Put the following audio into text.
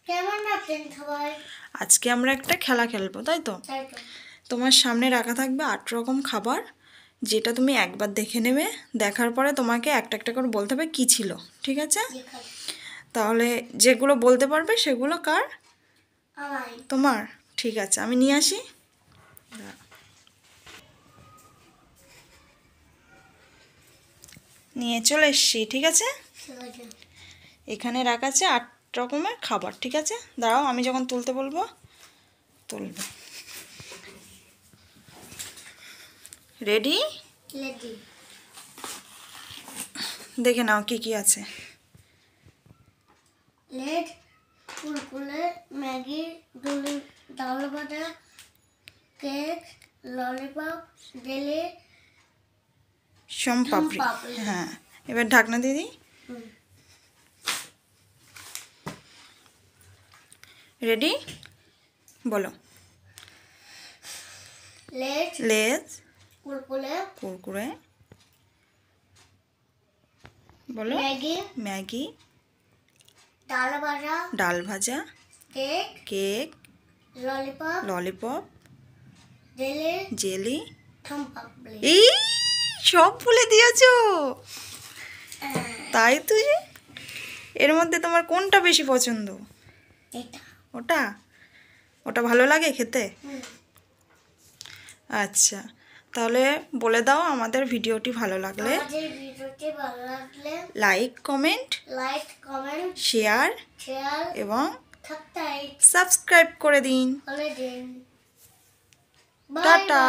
কেমন আছেন সবাই? আজকে আমরা একটা খেলা খেলবো, তাই তো? তোমার সামনে রাখা থাকবে 8 রকম খাবার, যেটা তুমি একবার দেখে নেবে। দেখার পরে তোমাকে একটা একটা করে বলতে হবে কী ছিল, ঠিক আছে? তাহলে যেগুলো বলতে পারবে সেগুলো কার? তোমার। ঠিক আছে, আমি নিয়ে আসি। নিয়ে চলে এসছি, ঠিক আছে? এখানে রাখা আছে 8 রকমের খাবার, ঠিক আছে? দাঁড়াও, আমি যখন তুলতে বলবো তুলবে। রেডি? দেখে নাও কি কি আছে। লেড, কুরকুরে, ম্যাগি, ডাল ভাজা, কেক, ললিপপ, জেলি, সোমপাপড়ি। হ্যাঁ, এবার ঢাকনা দিয়ে দিই। রেডি? বলো। লেজ, কুরকুরে, বলো। ম্যাগি, ডাল ভাজা, কেক, ললিপপ, জেলি। এই সব ভুলে দিয়েছো, তাই তো? এর মধ্যে তোমার কোনটা বেশি পছন্দ? ওটা ওটা ভালো লাগে খেতে? আচ্ছা, তাহলে বলে দাও আমাদের ভিডিওটি ভালো লাগলে লাইক কমেন্ট শেয়ার এবং সাবস্ক্রাইব করে দিন। টাটা।